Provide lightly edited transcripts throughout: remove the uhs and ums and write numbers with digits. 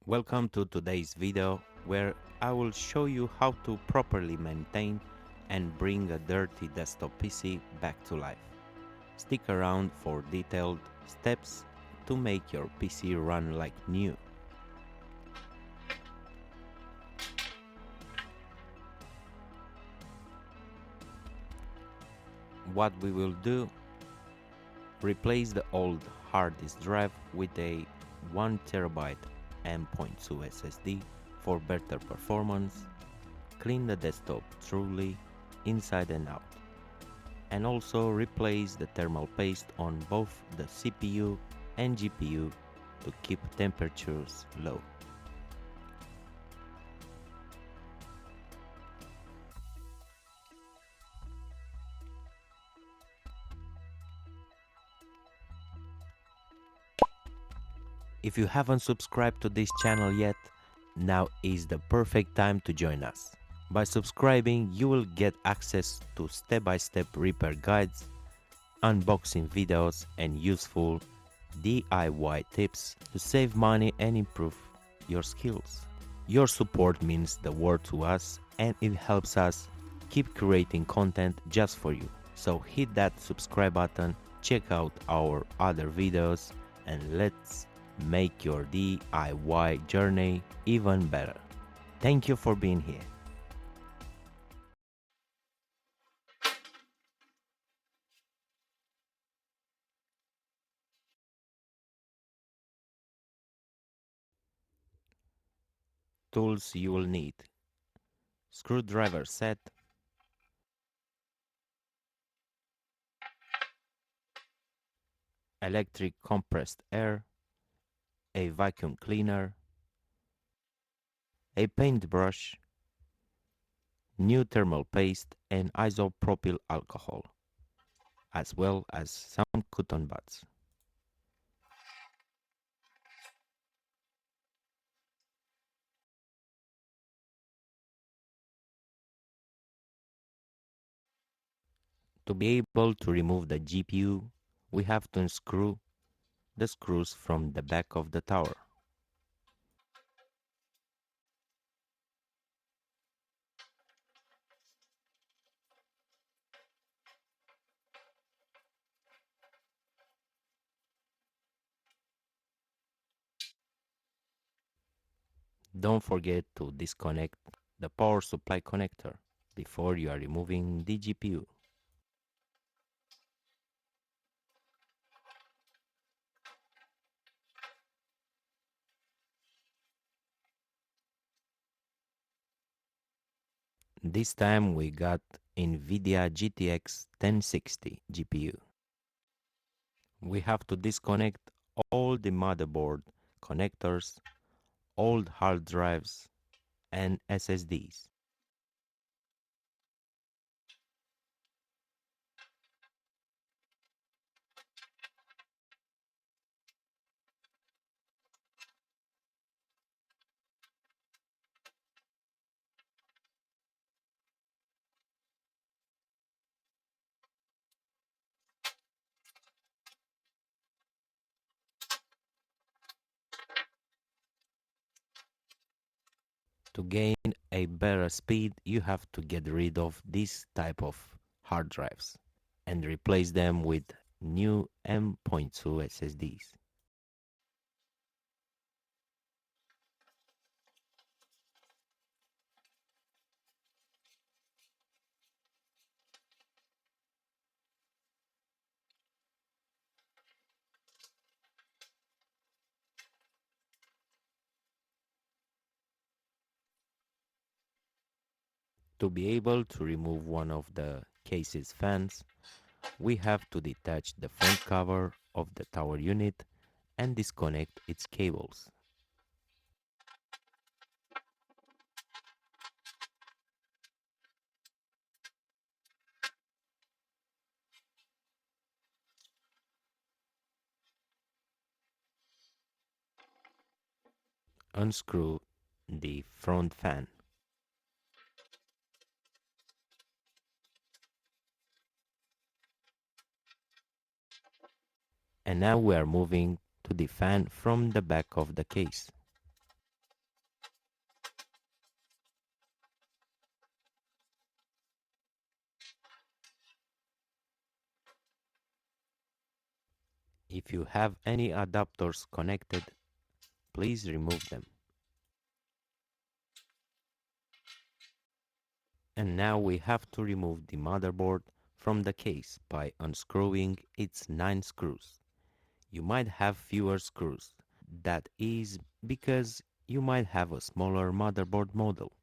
Welcome to today's video where I will show you how to properly maintain and bring a dirty desktop PC back to life. Stick around for detailed steps to make your PC run like new. What we will do: replace the old hard disk drive with a 1 TB M.2 SSD for better performance. Clean the desktop thoroughly inside and out, and also replace the thermal paste on both the CPU and GPU to keep temperatures low. If you haven't subscribed to this channel yet, now is the perfect time to join us. By subscribing, you will get access to step-by-step repair guides, unboxing videos, and useful DIY tips to save money and improve your skills. Your support means the world to us, and it helps us keep creating content just for you. So hit that subscribe button, check out our other videos, and let's make your DIY journey even better. Thank you for being here. Tools you will need: screwdriver set, electric compressed air, a vacuum cleaner, a paintbrush, new thermal paste, and isopropyl alcohol, as well as some cotton buds. To be able to remove the GPU, we have to unscrew the screws from the back of the tower. Don't forget to disconnect the power supply connector before you are removing the GPU. This time we got NVIDIA GTX 1060 GPU. We have to disconnect all the motherboard connectors, old hard drives, and SSDs. To gain a better speed, you have to get rid of this type of hard drives and replace them with new M.2 SSDs. To be able to remove one of the case's fans, we have to detach the front cover of the tower unit and disconnect its cables. Unscrew the front fan. And now we are moving to the fan from the back of the case. If you have any adapters connected, please remove them. And now we have to remove the motherboard from the case by unscrewing its 9 screws. You might have fewer screws. That is because you might have a smaller motherboard model.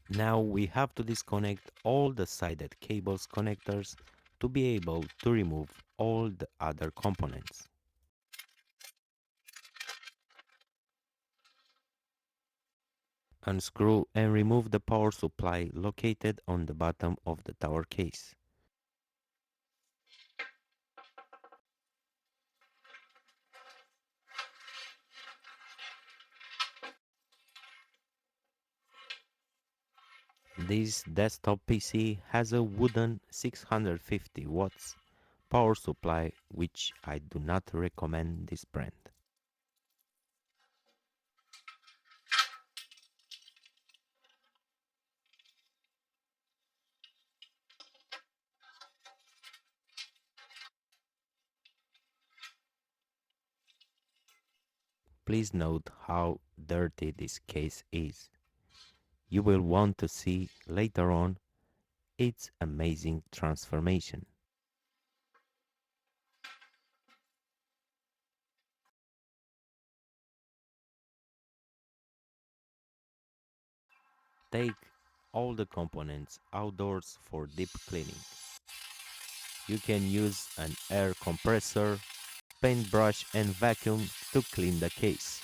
Now we have to disconnect all the sided cables connectors to be able to remove all the other components. Unscrew and remove the power supply located on the bottom of the tower case. This desktop PC has a wooden 650 watts power supply, which I do not recommend this brand. Please note how dirty this case is. You will want to see later on its amazing transformation. Take all the components outdoors for deep cleaning. You can use an air compressor, paintbrush and vacuum to clean the case.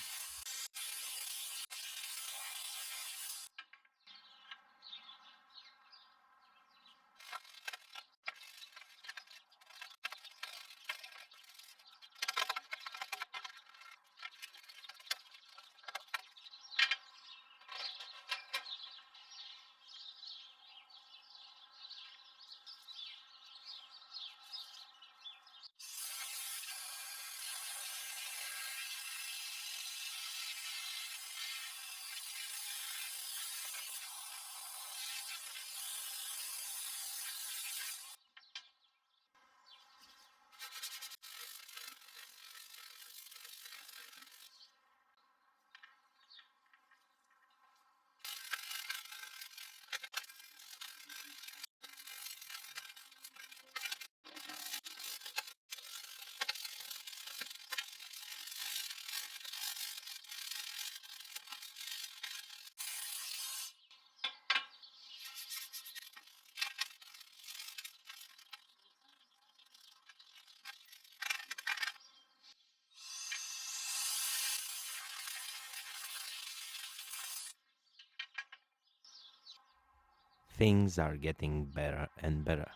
Things are getting better and better.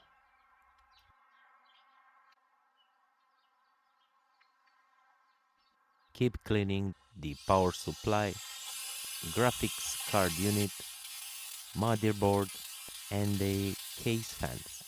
Keep cleaning the power supply, graphics card unit, motherboard, and the case fans.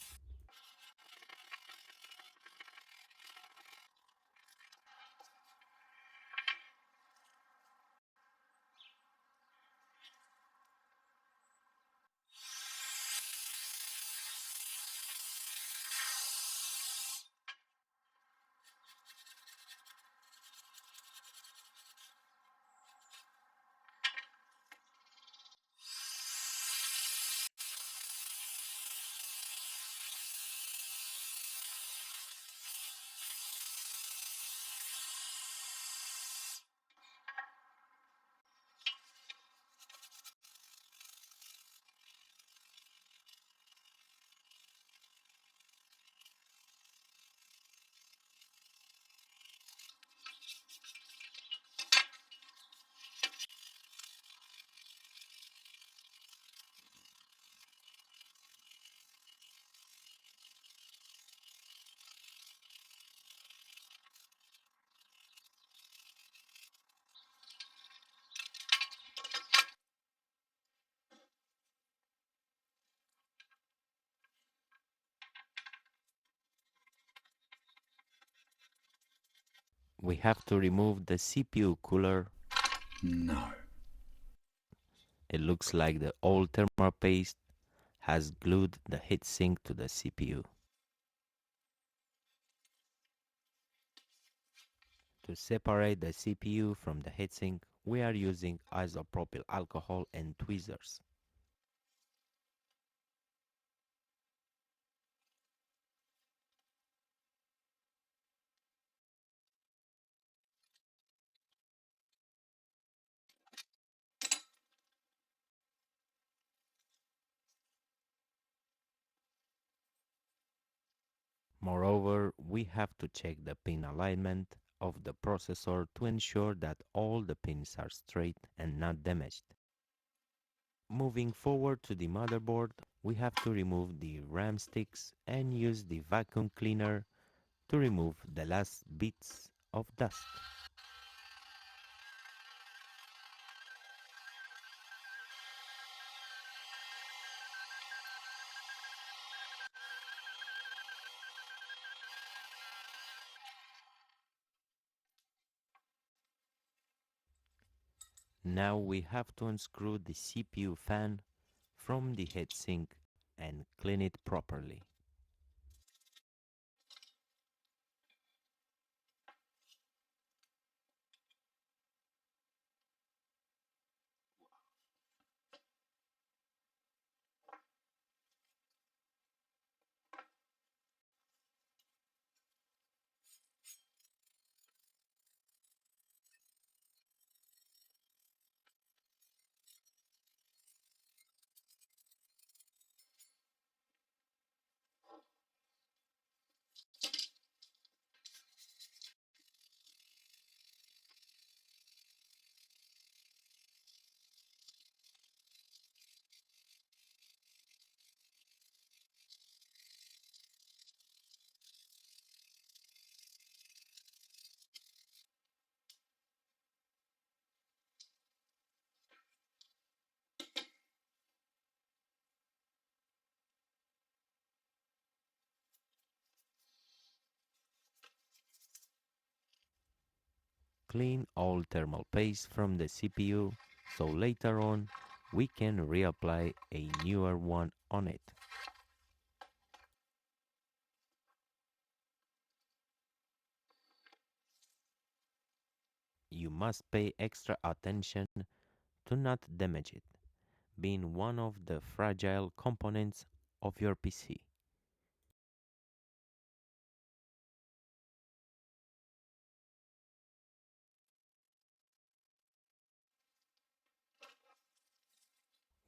We have to remove the CPU cooler. No. It looks like the old thermal paste has glued the heatsink to the CPU. To separate the CPU from the heatsink, we are using isopropyl alcohol and tweezers. Moreover, we have to check the pin alignment of the processor to ensure that all the pins are straight and not damaged. Moving forward to the motherboard, we have to remove the RAM sticks and use the vacuum cleaner to remove the last bits of dust. Now we have to unscrew the CPU fan from the heatsink and clean it properly. Clean all thermal paste from the CPU so later on we can reapply a newer one on it. You must pay extra attention to not damage it, being one of the fragile components of your PC.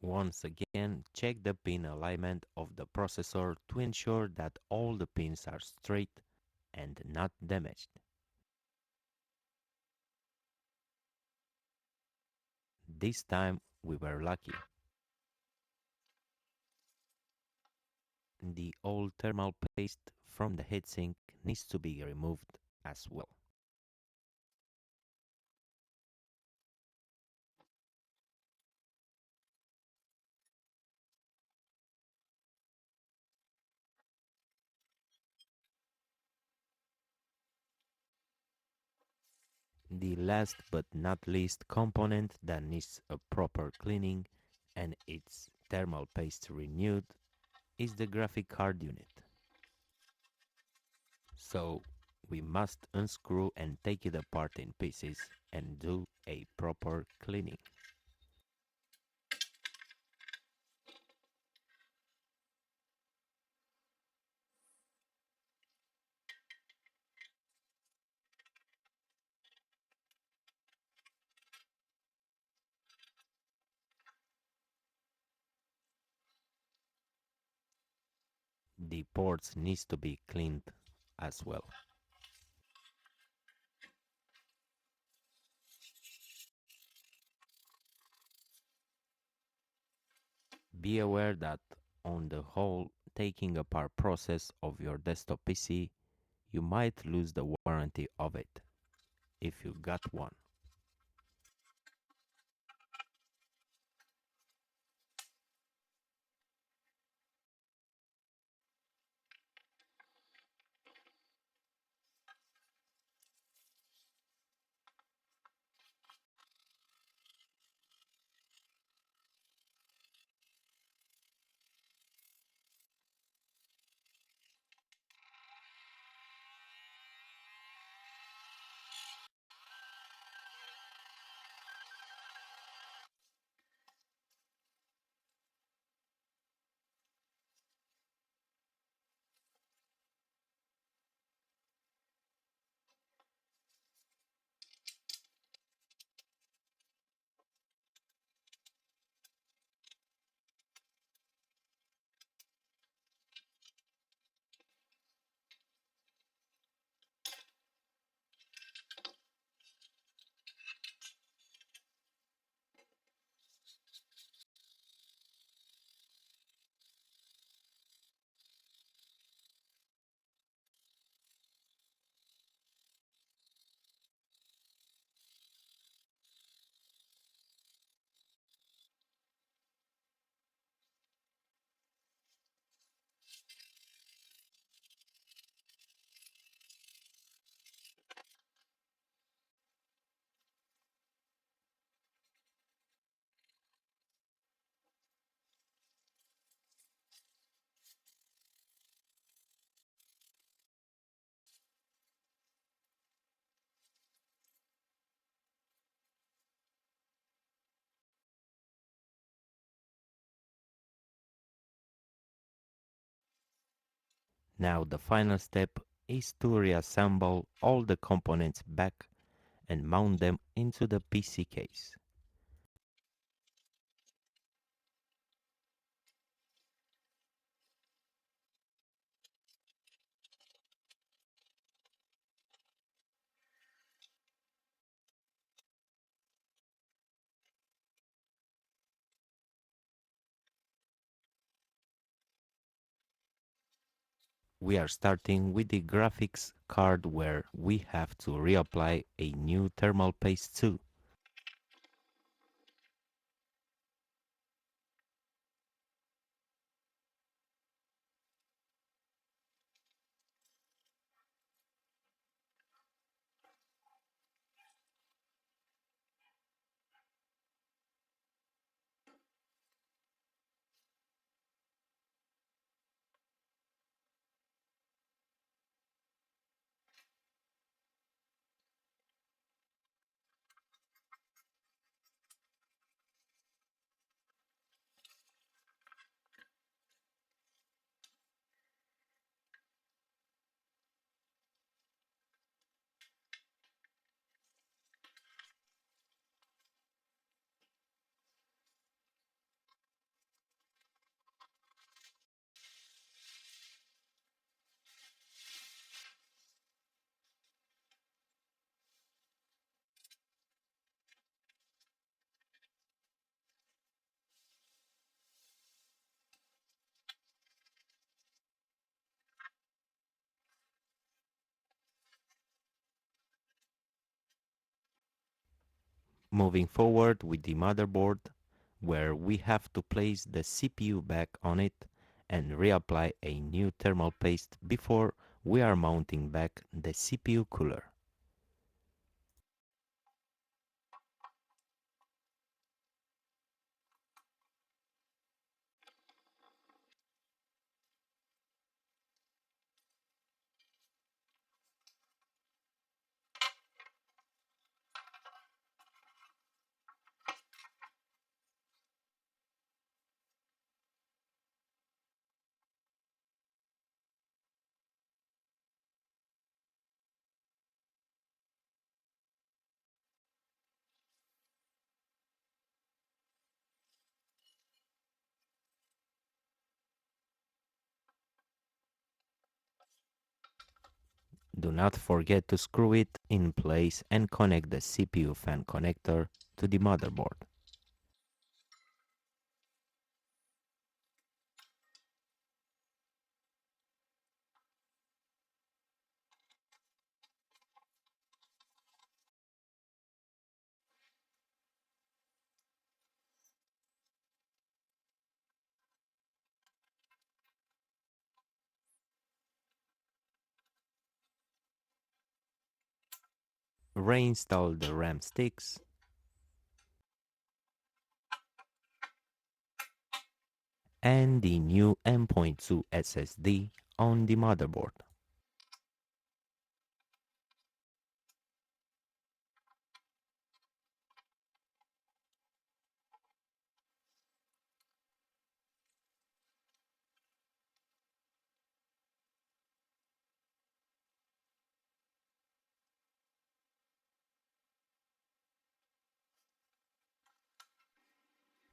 Once again, check the pin alignment of the processor to ensure that all the pins are straight and not damaged. This time we were lucky. The old thermal paste from the heatsink needs to be removed as well. The last but not least component that needs a proper cleaning and its thermal paste renewed is the graphic card unit. So we must unscrew and take it apart in pieces and do a proper cleaning. The ports needs to be cleaned as well. Be aware that on the whole taking apart process of your desktop PC, you might lose the warranty of it if you got one. Now the final step is to reassemble all the components back and mount them into the PC case. We are starting with the graphics card where we have to reapply a new thermal paste too. Moving forward with the motherboard, where we have to place the CPU back on it and reapply a new thermal paste before we are mounting back the CPU cooler. Do not forget to screw it in place and connect the CPU fan connector to the motherboard. Reinstall the RAM sticks and the new M.2 SSD on the motherboard.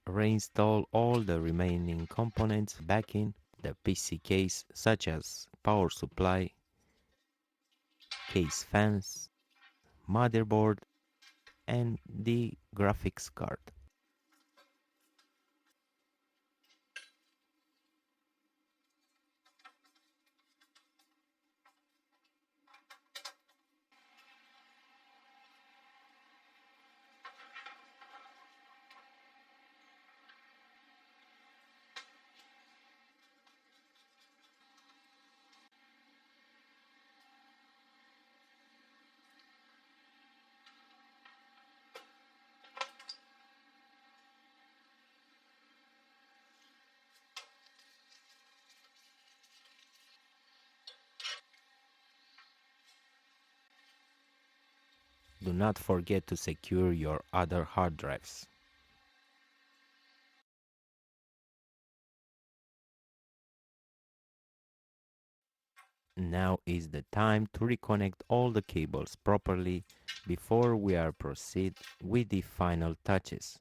Reinstall all the remaining components back in the PC case, such as power supply, case fans, motherboard, and the graphics card. Do not forget to secure your other hard drives. Now is the time to reconnect all the cables properly before we are proceed with the final touches.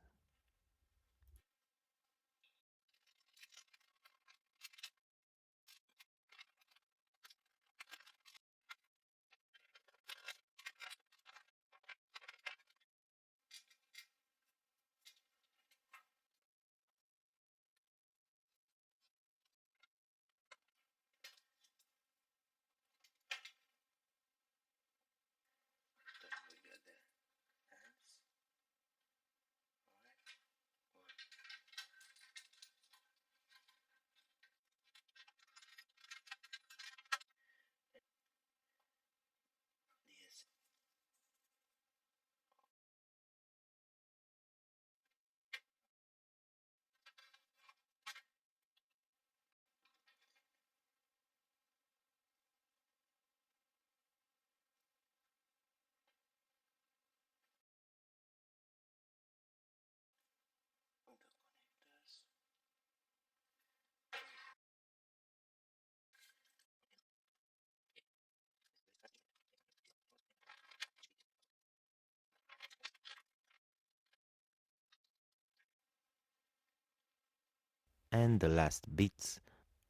And the last bits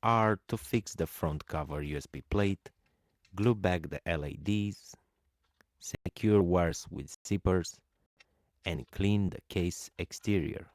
are to fix the front cover USB plate, glue back the LEDs, secure wires with zippers, and clean the case exterior.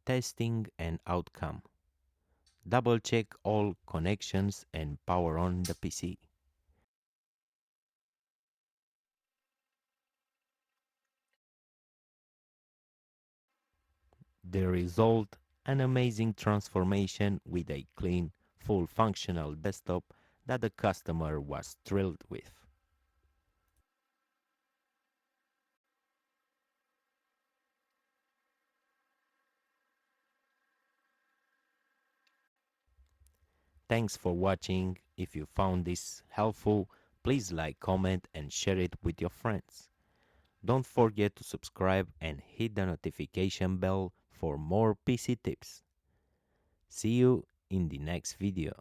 Testing and outcome. Double check all connections and power on the PC. The result, an amazing transformation with a clean, full functional desktop that the customer was thrilled with. Thanks for watching. If you found this helpful, please like, comment and share it with your friends. Don't forget to subscribe and hit the notification bell for more PC tips. See you in the next video.